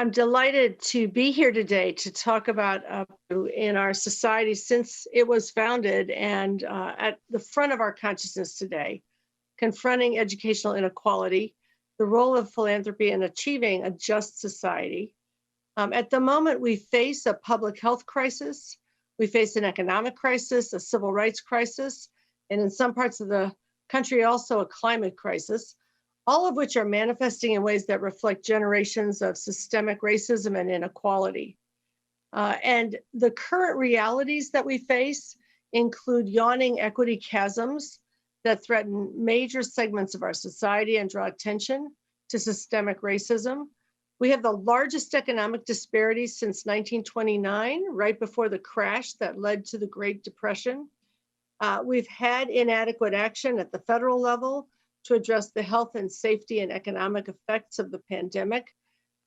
I'm delighted to be here today to talk about in our society since it was founded and at the front of our consciousness today, confronting educational inequality, the role of philanthropy in achieving a just society. At the moment, we face a public health crisis, we face an economic crisis, a civil rights crisis, and in some parts of the country also a climate crisis, all of which are manifesting in ways that reflect generations of systemic racism and inequality. And the current realities that we face include yawning equity chasms that threaten major segments of our society and draw attention to systemic racism. We have the largest economic disparities since 1929, right before the crash that led to the Great Depression. We've had inadequate action at the federal level to address the health and safety and economic effects of the pandemic.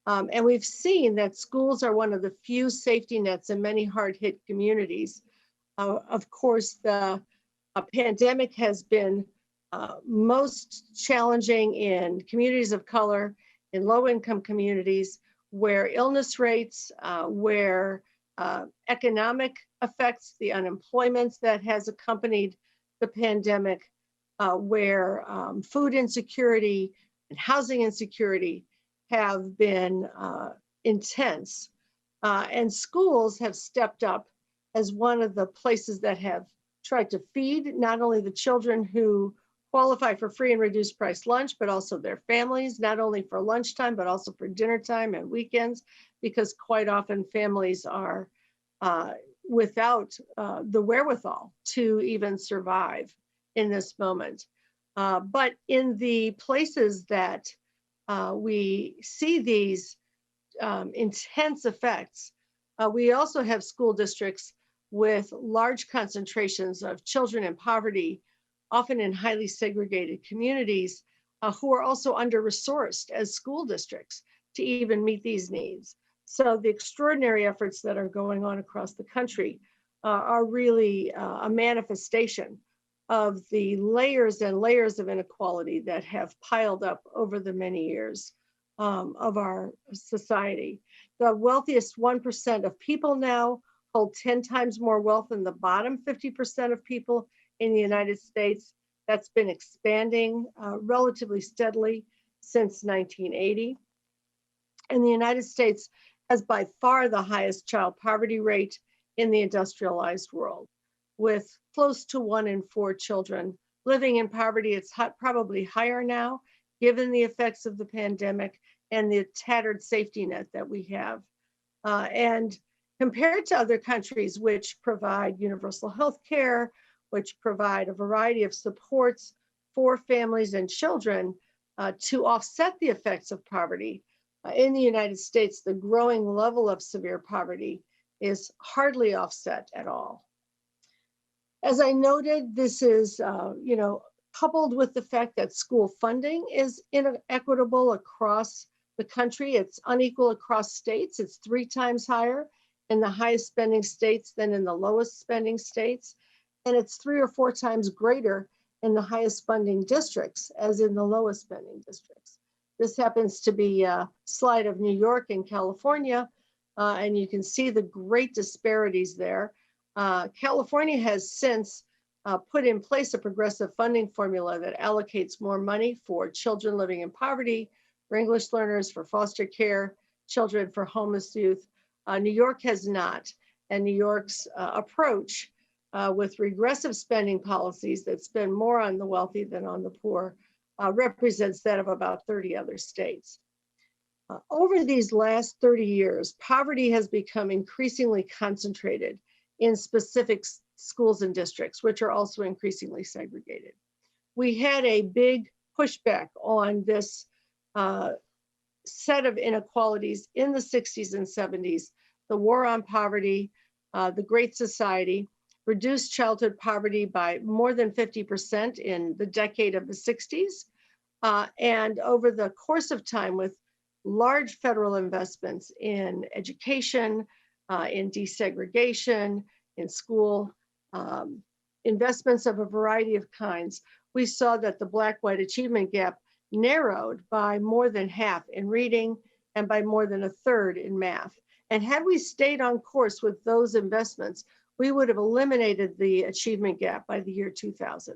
And we've seen that schools are one of the few safety nets in many hard-hit communities. Of course, the pandemic has been most challenging in communities of color, in low-income communities, where illness rates, where economic effects, the unemployment that has accompanied the pandemic, where food insecurity and housing insecurity have been intense. And schools have stepped up as one of the places that have tried to feed not only the children who qualify for free and reduced price lunch, but also their families, not only for lunchtime, but also for dinner time and weekends, because quite often families are without the wherewithal to even survive in this moment. But in the places that we see these intense effects, we also have school districts with large concentrations of children in poverty, often in highly segregated communities, who are also under-resourced as school districts to even meet these needs. So the extraordinary efforts that are going on across the country are really a manifestation of the layers and layers of inequality that have piled up over the many years of our society. The wealthiest 1% of people now hold 10 times more wealth than the bottom 50% of people in the United States. That's been expanding relatively steadily since 1980. And the United States has by far the highest child poverty rate in the industrialized world, with close to 1 in 4 children living in poverty. It's probably higher now, given the effects of the pandemic and the tattered safety net that we have. And compared to other countries which provide universal health care, which provide a variety of supports for families and children to offset the effects of poverty, in the United States, the growing level of severe poverty is hardly offset at all. As I noted, this is, coupled with the fact that school funding is inequitable across the country. It's unequal across states. It's 3 times higher in the highest spending states than in the lowest spending states. And it's 3 or 4 times greater in the highest spending districts as in the lowest spending districts. This happens to be a slide of New York and California, and you can see the great disparities there. California has since put in place a progressive funding formula that allocates more money for children living in poverty, for English learners, for foster care, children, for homeless youth. New York has not, and New York's approach with regressive spending policies that spend more on the wealthy than on the poor represents that of about 30 other states. Over these last 30 years, poverty has become increasingly concentrated in specific schools and districts, which are also increasingly segregated. We had a big pushback on this set of inequalities in the 60s and 70s, the war on poverty, the Great Society, reduced childhood poverty by more than 50% in the decade of the 60s. And over the course of time, with large federal investments in education, in desegregation, in school investments of a variety of kinds, we saw that the Black-white achievement gap narrowed by more than half in reading and by more than a third in math. And had we stayed on course with those investments, we would have eliminated the achievement gap by the year 2000.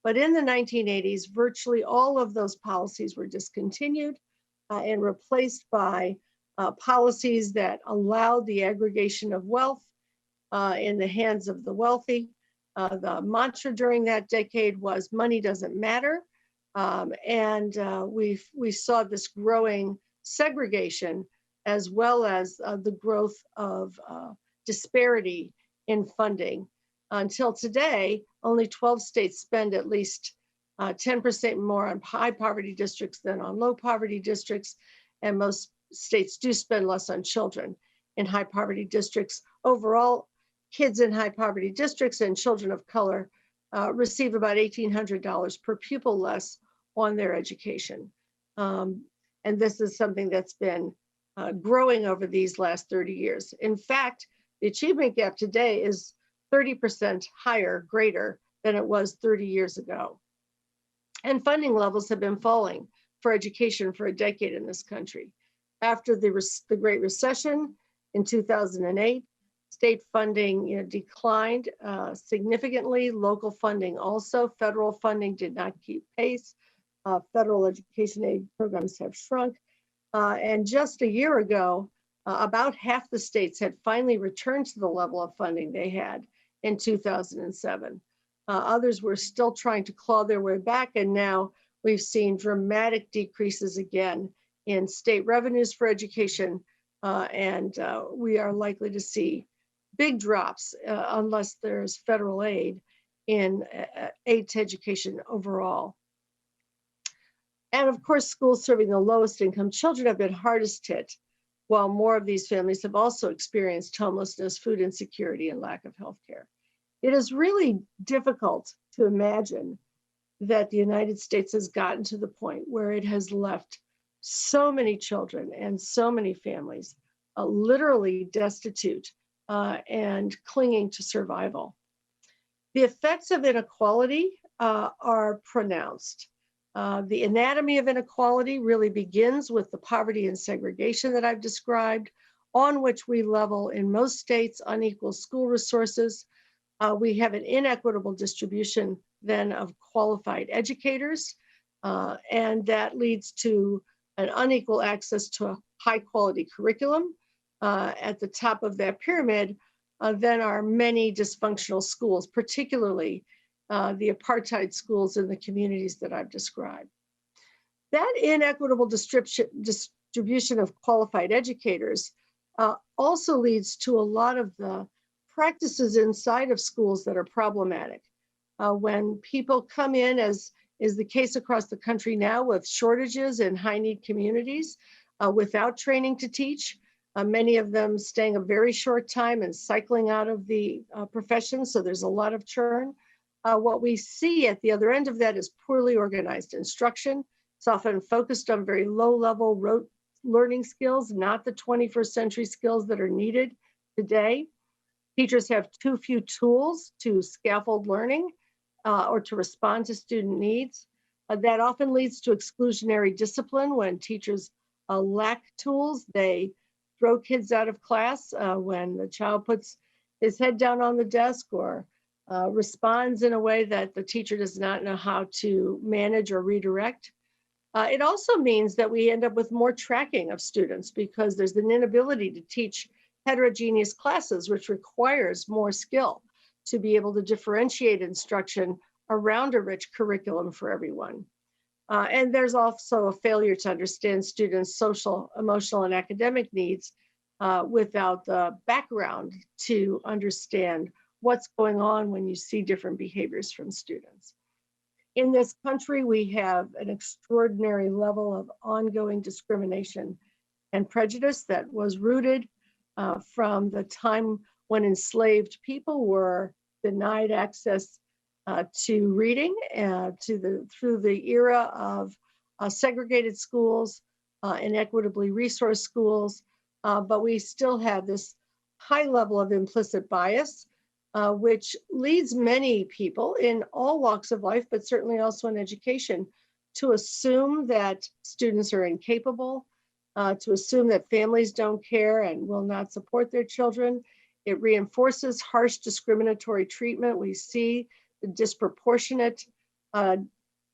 But in the 1980s, virtually all of those policies were discontinued and replaced by policies that allowed the aggregation of wealth in the hands of the wealthy. The mantra during that decade was money doesn't matter. We saw this growing segregation as well as the growth of disparity in funding. Until today, only 12 states spend at least 10% more on high poverty districts than on low poverty districts, and most states do spend less on children in high poverty districts. Overall, kids in high poverty districts and children of color receive about $1,800 per pupil less on their education. And this is something that's been growing over these last 30 years. In fact, the achievement gap today is 30% higher, greater than it was 30 years ago. And funding levels have been falling for education for a decade in this country. After the Great Recession in 2008, state funding declined significantly. Local funding also. Federal funding did not keep pace. Federal education aid programs have shrunk. And just a year ago, about half the states had finally returned to the level of funding they had in 2007. Others were still trying to claw their way back, and now we've seen dramatic decreases again in state revenues for education, and we are likely to see big drops unless there's federal aid in aid to education overall. And of course, schools serving the lowest income children have been hardest hit, while more of these families have also experienced homelessness, food insecurity, and lack of health care. It is really difficult to imagine that the United States has gotten to the point where it has left so many children and so many families literally destitute and clinging to survival. The effects of inequality are pronounced. The anatomy of inequality really begins with the poverty and segregation that I've described, on which we level in most states unequal school resources. We have an inequitable distribution then of qualified educators, and that leads to an unequal access to a high quality curriculum. At the top of that pyramid, then are many dysfunctional schools, particularly the apartheid schools in the communities that I've described. That inequitable distribution of qualified educators also leads to a lot of the practices inside of schools that are problematic. When people come in, as is the case across the country now, with shortages in high-need communities without training to teach, many of them staying a very short time and cycling out of the profession, so there's a lot of churn. What we see at the other end of that is poorly organized instruction. It's often focused on very low-level rote learning skills, not the 21st century skills that are needed today. Teachers have too few tools to scaffold learning or to respond to student needs. That often leads to exclusionary discipline. When teachers lack tools, they throw kids out of class when the child puts his head down on the desk or responds in a way that the teacher does not know how to manage or redirect. It also means that we end up with more tracking of students because there's an inability to teach heterogeneous classes, which requires more skill to be able to differentiate instruction around a rich curriculum for everyone. And there's also a failure to understand students' social, emotional, and academic needs without the background to understand what's going on when you see different behaviors from students. In this country, we have an extraordinary level of ongoing discrimination and prejudice that was rooted from the time when enslaved people were denied access to reading through the era of segregated schools, inequitably resourced schools, but we still have this high level of implicit bias, which leads many people in all walks of life, but certainly also in education, to assume that students are incapable, to assume that families don't care and will not support their children. It reinforces harsh discriminatory treatment. We see the disproportionate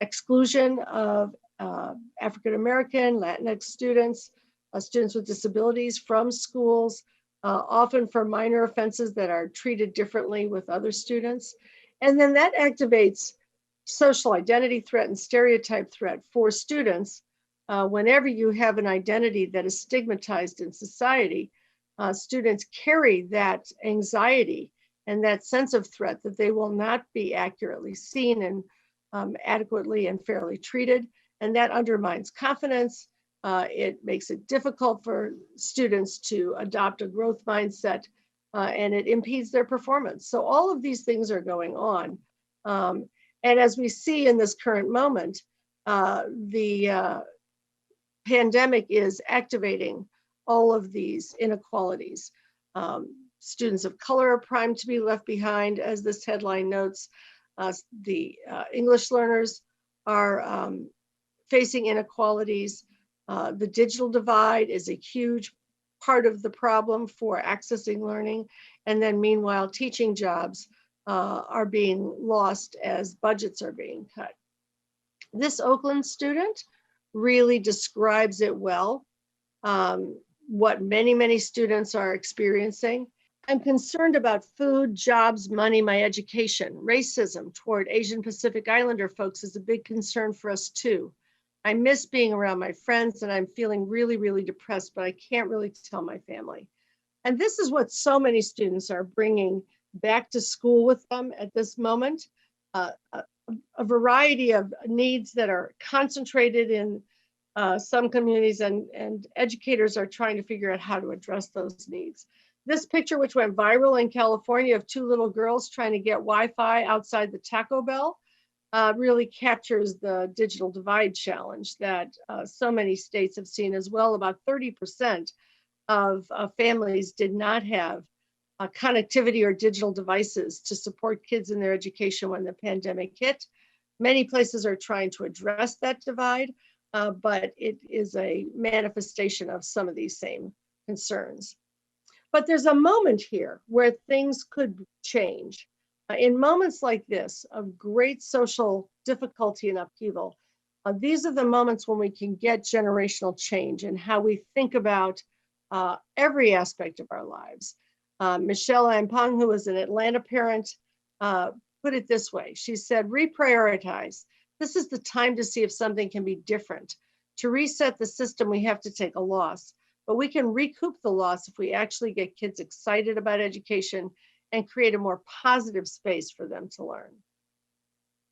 exclusion of African American, Latinx students, students with disabilities from schools, often for minor offenses that are treated differently with other students. And then that activates social identity threat and stereotype threat for students. Whenever you have an identity that is stigmatized in society, students carry that anxiety and that sense of threat that they will not be accurately seen and adequately and fairly treated. And that undermines confidence. It makes it difficult for students to adopt a growth mindset, and it impedes their performance. So all of these things are going on. And as we see in this current moment, the pandemic is activating all of these inequalities. Students of color are primed to be left behind, as this headline notes. The English learners are facing inequalities. The digital divide is a huge part of the problem for accessing learning. And then meanwhile, teaching jobs are being lost as budgets are being cut. This Oakland student really describes it well, what many, many students are experiencing. I'm concerned about food, jobs, money, my education. Racism toward Asian Pacific Islander folks is a big concern for us too. I miss being around my friends and I'm feeling really, really depressed, but I can't really tell my family. And this is what so many students are bringing back to school with them at this moment. A variety of needs that are concentrated in some communities, and educators are trying to figure out how to address those needs. This picture, which went viral in California of two little girls trying to get Wi-Fi outside the Taco Bell, really captures the digital divide challenge that so many states have seen as well. About 30% of families did not have connectivity or digital devices to support kids in their education when the pandemic hit. Many places are trying to address that divide, but it is a manifestation of some of these same concerns. But there's a moment here where things could change. In moments like this of great social difficulty and upheaval, these are the moments when we can get generational change in how we think about every aspect of our lives. Michelle Ampang, who is an Atlanta parent, put it this way. She said, reprioritize. This is the time to see if something can be different. To reset the system, we have to take a loss, but we can recoup the loss if we actually get kids excited about education and create a more positive space for them to learn.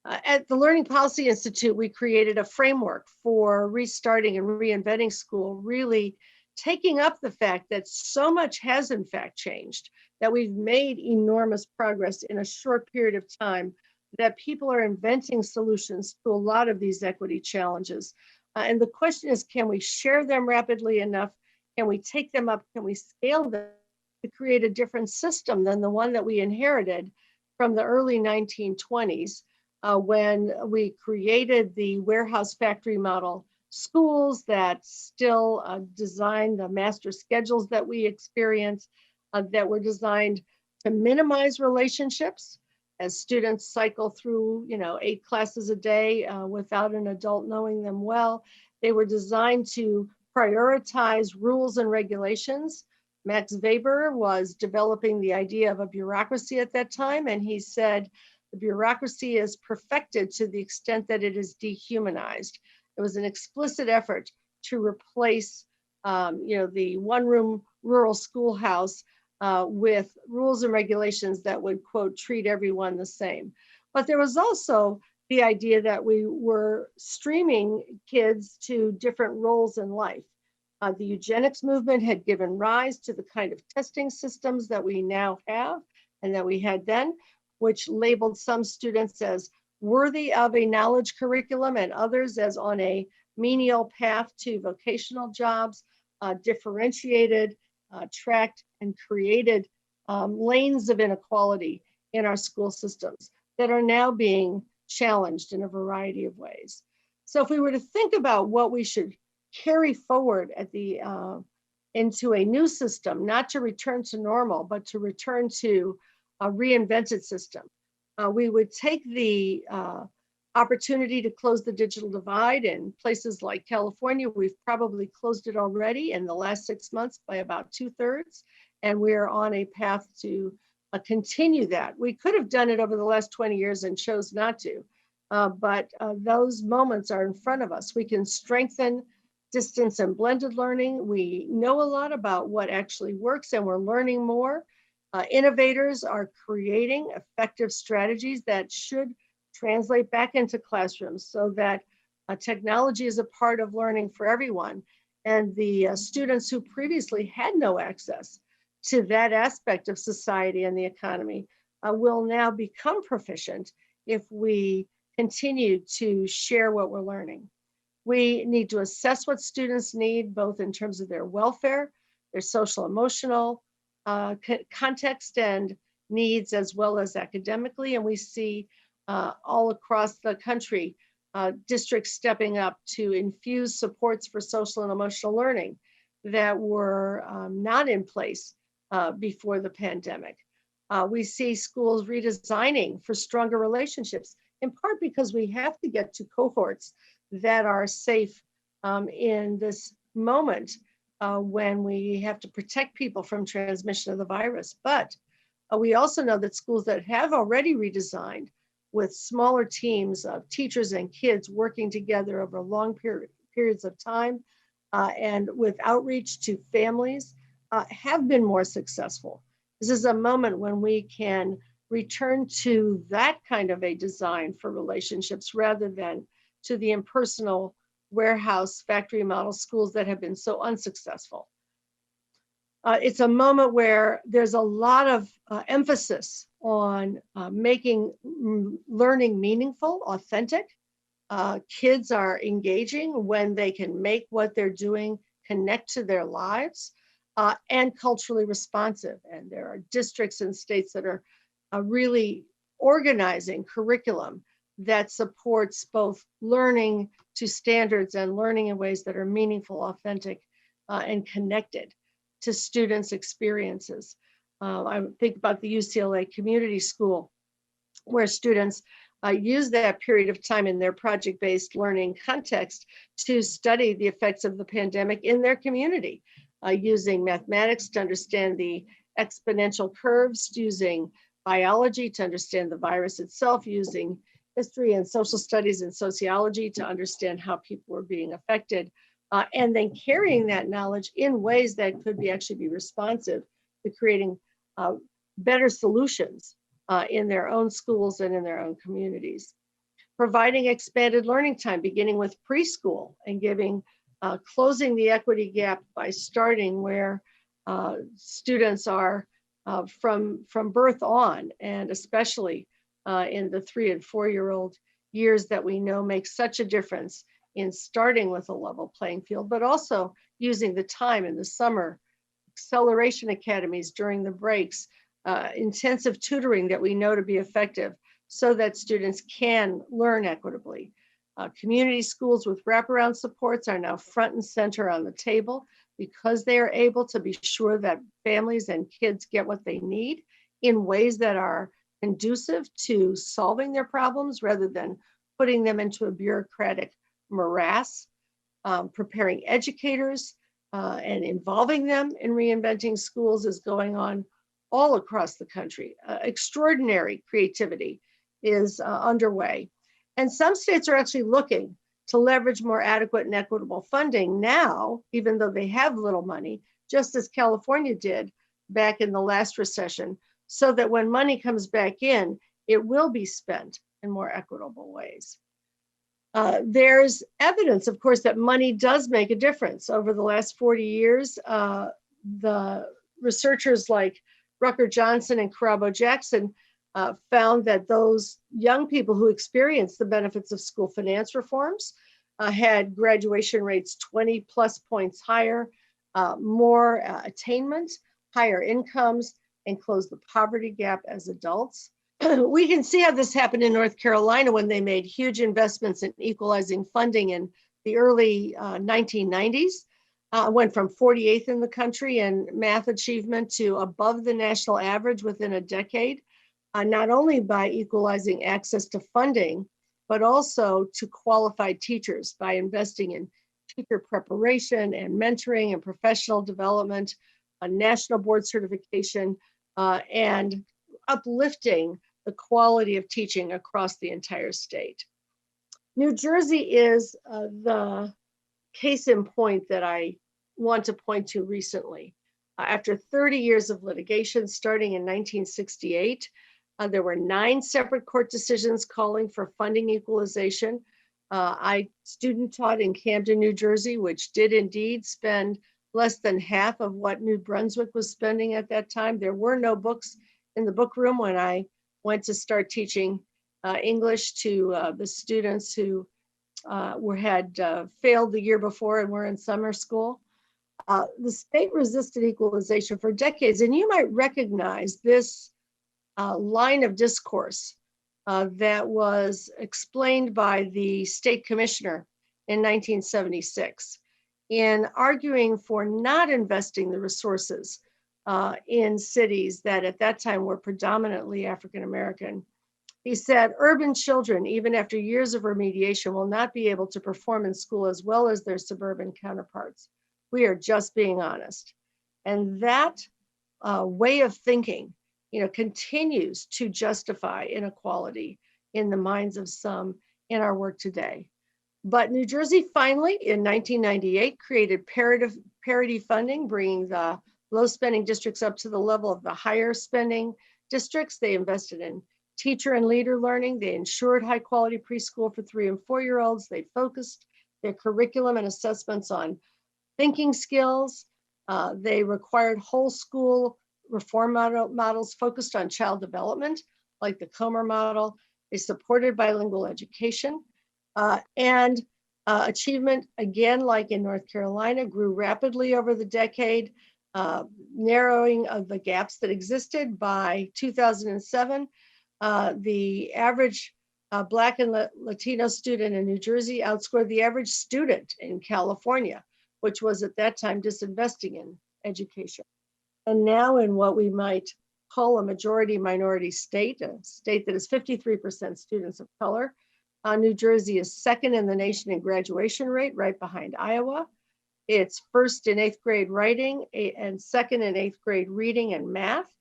At the Learning Policy Institute, we created a framework for restarting and reinventing school, really taking up the fact that so much has in fact changed, that we've made enormous progress in a short period of time, that people are inventing solutions to a lot of these equity challenges. And the question is, can we share them rapidly enough? Can we take them up? Can we scale them to create a different system than the one that we inherited from the early 1920s when we created the warehouse factory model schools that still design the master schedules that we experience, that were designed to minimize relationships as students cycle through, 8 classes a day without an adult knowing them well. They were designed to prioritize rules and regulations. Max Weber was developing the idea of a bureaucracy at that time, and he said the bureaucracy is perfected to the extent that it is dehumanized. It was an explicit effort to replace, the one-room rural schoolhouse with rules and regulations that would, quote, treat everyone the same. But there was also the idea that we were streaming kids to different roles in life. The eugenics movement had given rise to the kind of testing systems that we now have and that we had then, which labeled some students as worthy of a knowledge curriculum and others as on a menial path to vocational jobs, differentiated, tracked, and created lanes of inequality in our school systems that are now being challenged in a variety of ways. So if we were to think about what we should carry forward at the into a new system, not to return to normal, but to return to a reinvented system. We would take the opportunity to close the digital divide in places like California. We've probably closed it already in the last 6 months by about 2/3, and we're on a path to continue that. We could have done it over the last 20 years and chose not to, but those moments are in front of us. We can strengthen distance and blended learning. We know a lot about what actually works, and we're learning more. Innovators are creating effective strategies that should translate back into classrooms so that technology is a part of learning for everyone. And the students who previously had no access to that aspect of society and the economy will now become proficient if we continue to share what we're learning. We need to assess what students need, both in terms of their welfare, their social emotional context and needs, as well as academically. And we see all across the country, districts stepping up to infuse supports for social and emotional learning that were not in place before the pandemic. We see schools redesigning for stronger relationships, in part because we have to get to cohorts that are safe in this moment when we have to protect people from transmission of the virus. But we also know that schools that have already redesigned with smaller teams of teachers and kids working together over long periods of time and with outreach to families have been more successful. This is a moment when we can return to that kind of a design for relationships rather than to the impersonal warehouse factory model schools that have been so unsuccessful. It's a moment where there's a lot of emphasis on making learning meaningful, authentic. Kids are engaging when they can make what they're doing connect to their lives and culturally responsive. And there are districts and states that are really organizing curriculum that supports both learning to standards and learning in ways that are meaningful, authentic, and connected to students' experiences. I think about the UCLA Community School, where students use that period of time in their project-based learning context to study the effects of the pandemic in their community, using mathematics to understand the exponential curves, using biology to understand the virus itself, using history and social studies and sociology to understand how people were being affected, and then carrying that knowledge in ways that could actually be responsive to creating better solutions in their own schools and in their own communities. Providing expanded learning time, beginning with preschool and closing the equity gap by starting where students are from birth on, and especially in the 3 and 4-year-old years that we know make such a difference in starting with a level playing field, but also using the time in the summer, acceleration academies during the breaks, intensive tutoring that we know to be effective so that students can learn equitably. Community schools with wraparound supports are now front and center on the table because they are able to be sure that families and kids get what they need in ways that are conducive to solving their problems rather than putting them into a bureaucratic morass. Preparing educators and involving them in reinventing schools is going on all across the country. Extraordinary creativity is underway. And some states are actually looking to leverage more adequate and equitable funding now, even though they have little money, just as California did back in the last recession, so that when money comes back in, it will be spent in more equitable ways. There's evidence, of course, that money does make a difference. Over the last 40 years, the researchers like Rucker Johnson and Karabo Jackson found that those young people who experienced the benefits of school finance reforms had graduation rates 20 plus points higher, more attainment, higher incomes, and closed the poverty gap as adults. We can see how this happened in North Carolina when they made huge investments in equalizing funding in the early 1990s. Went from 48th in the country in math achievement to above the national average within a decade, not only by equalizing access to funding, but also to qualified teachers by investing in teacher preparation and mentoring and professional development, a national board certification, and uplifting the quality of teaching across the entire state. New Jersey is the case in point that I want to point to recently. After 30 years of litigation starting in 1968, there were 9 separate court decisions calling for funding equalization. I student taught in Camden, New Jersey, which did indeed spend less than half of what New Brunswick was spending at that time. There were no books in the book room when I went to start teaching English to the students who had failed the year before and were in summer school. The state resisted equalization for decades, and you might recognize this line of discourse that was explained by the state commissioner in 1976 in arguing for not investing the resources in cities that at that time were predominantly African American. He said, urban children, even after years of remediation, will not be able to perform in school as well as their suburban counterparts. We are just being honest. And that way of thinking, continues to justify inequality in the minds of some in our work today. But New Jersey finally, in 1998, created parity funding, bringing the low spending districts up to the level of the higher spending districts. They invested in teacher and leader learning. They ensured high quality preschool for 3 and 4-year-olds. They focused their curriculum and assessments on thinking skills. They required whole school reform models focused on child development, like the Comer model. They supported bilingual education. And achievement, again, like in North Carolina, grew rapidly over the decade, narrowing of the gaps that existed. By 2007, the average Black and Latino student in New Jersey outscored the average student in California, which was at that time disinvesting in education. And now in what we might call a majority minority state, a state that is 53% students of color, New Jersey is second in the nation in graduation rate, right behind Iowa. It's first in 8th grade writing and second in 8th grade reading and math,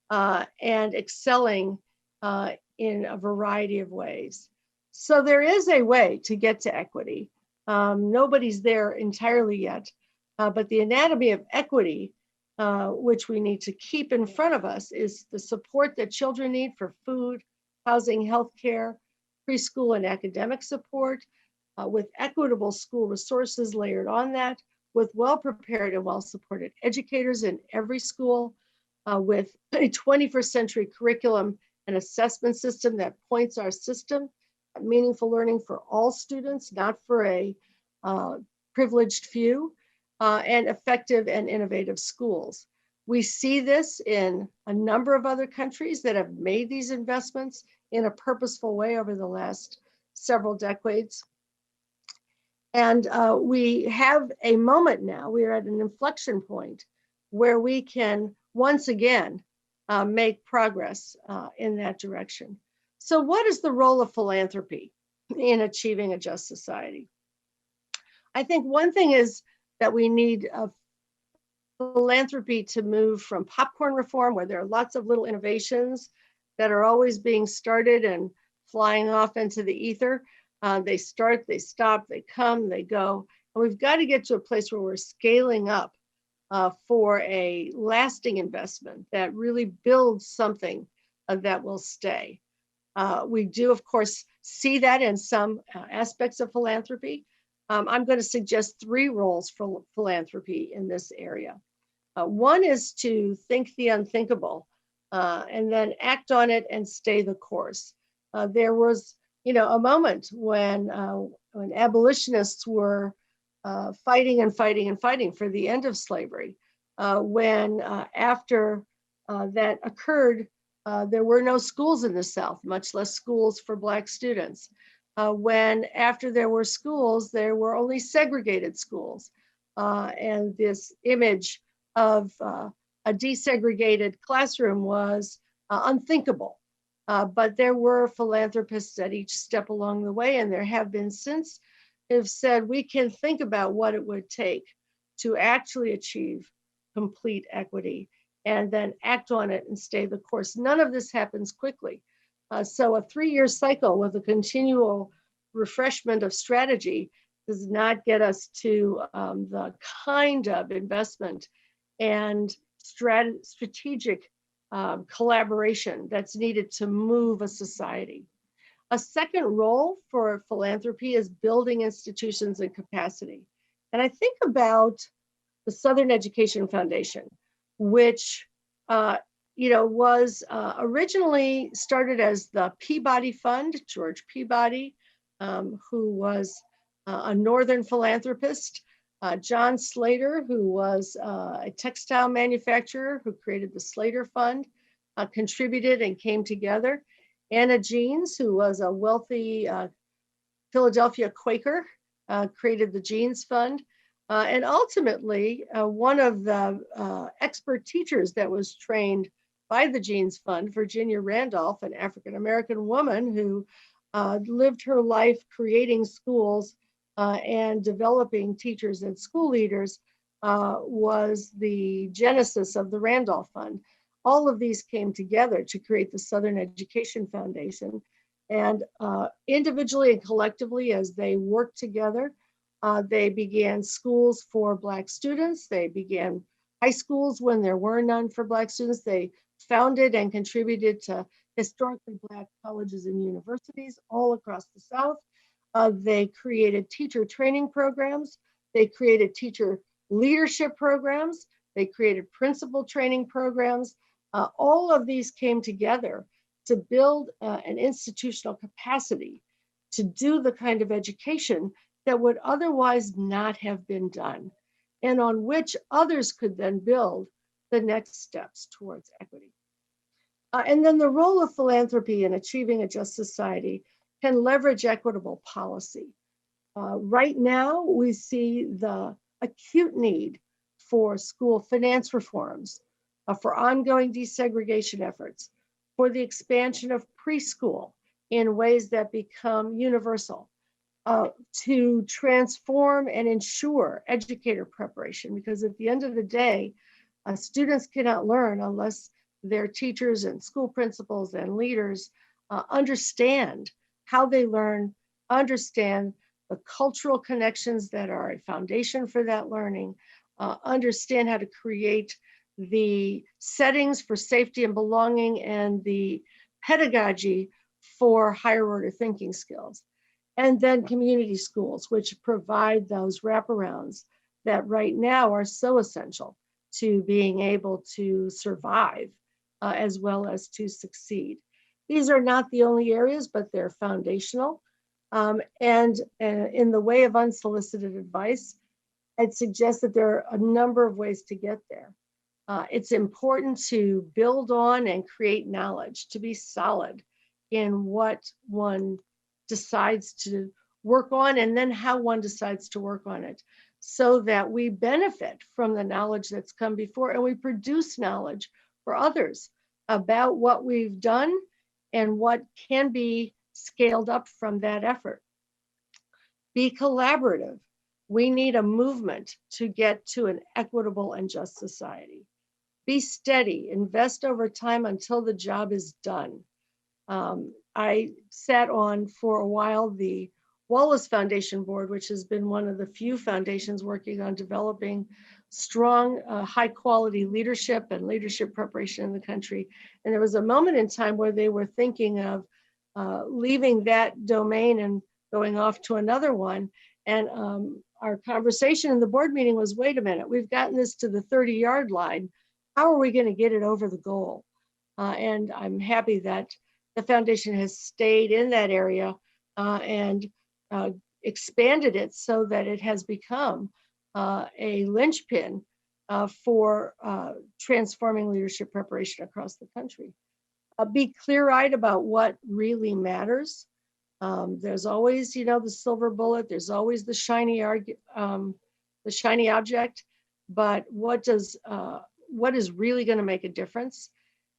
and excelling in a variety of ways. So there is a way to get to equity. Nobody's there entirely yet, but the anatomy of equity, which we need to keep in front of us, is the support that children need for food, housing, healthcare, preschool and academic support, with equitable school resources layered on that, with well-prepared and well-supported educators in every school, with a 21st century curriculum and assessment system that points our system at meaningful learning for all students, not for a privileged few, and effective and innovative schools. We see this in a number of other countries that have made these investments in a purposeful way over the last several decades. And we have a moment now, we are at an inflection point where we can once again make progress in that direction. So what is the role of philanthropy in achieving a just society? I think one thing is that we need philanthropy to move from popcorn reform, where there are lots of little innovations that are always being started and flying off into the ether. They start, they stop, they come, they go. And we've got to get to a place where we're scaling up for a lasting investment that really builds something that will stay. We do, of course, see that in some aspects of philanthropy. I'm going to suggest 3 roles for philanthropy in this area. One is to think the unthinkable and then act on it and stay the course. There was, a moment when abolitionists were fighting and fighting and fighting for the end of slavery. When after that occurred, there were no schools in the South, much less schools for Black students. when after there were schools, there were only segregated schools. And this image of a desegregated classroom was unthinkable. But there were philanthropists at each step along the way, and there have been since, who've said we can think about what it would take to actually achieve complete equity and then act on it and stay the course. None of this happens quickly. So a 3-year cycle with a continual refreshment of strategy does not get us to the kind of investment and strategic collaboration that's needed to move a society. A second role for philanthropy is building institutions and capacity. And I think about the Southern Education Foundation, which was originally started as the Peabody Fund. George Peabody, who was a Northern philanthropist, John Slater, who was a textile manufacturer who created the Slater Fund, contributed and came together. Anna Jeans, who was a wealthy Philadelphia Quaker, created the Jeans Fund. And ultimately, one of the expert teachers that was trained by the Jeans Fund, Virginia Randolph, an African-American woman who lived her life creating schools and developing teachers and school leaders, was the genesis of the Randolph Fund. All of these came together to create the Southern Education Foundation. And individually and collectively, as they worked together, they began schools for Black students. They began high schools when there were none for Black students. They founded and contributed to historically Black colleges and universities all across the South. They created teacher training programs. They created teacher leadership programs. They created principal training programs. All of these came together to build an institutional capacity to do the kind of education that would otherwise not have been done, and on which others could then build the next steps towards equity. And then the role of philanthropy in achieving a just society can leverage equitable policy. Right now, we see the acute need for school finance reforms, for ongoing desegregation efforts, for the expansion of preschool in ways that become universal, to transform and ensure educator preparation, because at the end of the day, students cannot learn unless their teachers and school principals and leaders understand how they learn, understand the cultural connections that are a foundation for that learning, understand how to create the settings for safety and belonging and the pedagogy for higher order thinking skills. And then community schools, which provide those wraparounds that right now are so essential to being able to survive as well as to succeed. These are not the only areas, but they're foundational. And in the way of unsolicited advice, I'd suggest that there are a number of ways to get there. It's important to build on and create knowledge, to be solid in what one decides to work on, and then how one decides to work on it, so that we benefit from the knowledge that's come before, and we produce knowledge for others about what we've done and what can be scaled up from that effort. Be collaborative. We need a movement to get to an equitable and just society. Be steady. Invest over time until the job is done. I sat on for a while the Wallace Foundation Board, which has been one of the few foundations working on developing strong, high quality leadership and leadership preparation in the country. And there was a moment in time where they were thinking of leaving that domain and going off to another one. And our conversation in the board meeting was, wait a minute, we've gotten this to the 30-yard line. How are we going to get it over the goal? And I'm happy that the foundation has stayed in that area and expanded it so that it has become a linchpin for transforming leadership preparation across the country. Be clear-eyed about what really matters. There's always, the silver bullet. There's always the shiny object. But what is really going to make a difference?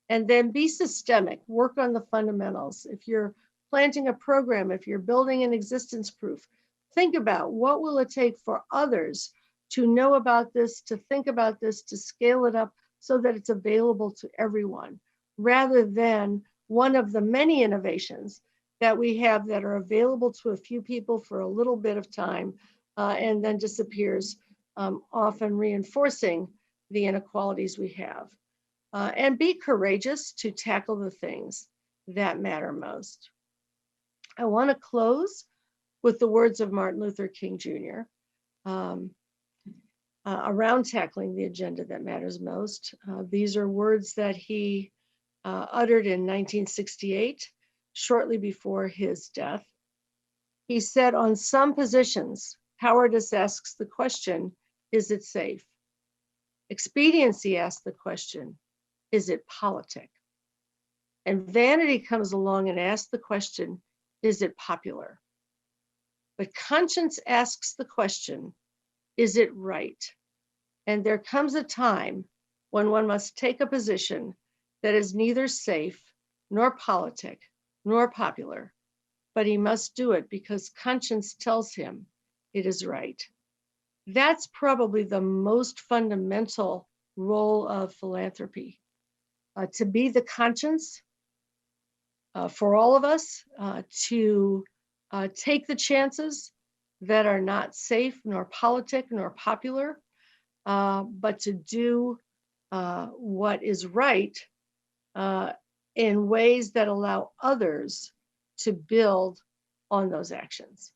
And then be systemic. Work on the fundamentals. If you're planting a program, if you're building an existence proof, think about what will it take for others to know about this, to think about this, to scale it up so that it's available to everyone, rather than one of the many innovations that we have that are available to a few people for a little bit of time and then disappears, often reinforcing the inequalities we have. And be courageous to tackle the things that matter most. I want to close with the words of Martin Luther King Jr. Around tackling the agenda that matters most. These are words that he uttered in 1968, shortly before his death. He said, on some positions, cowardice asks the question, is it safe? Expediency asks the question, is it politic? And vanity comes along and asks the question, is it popular? But conscience asks the question, is it right? And there comes a time when one must take a position that is neither safe, nor politic, nor popular, but he must do it because conscience tells him it is right. That's probably the most fundamental role of philanthropy, to be the conscience for all of us, to take the chances that are not safe, nor politic, nor popular, but to do what is right in ways that allow others to build on those actions.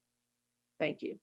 Thank you.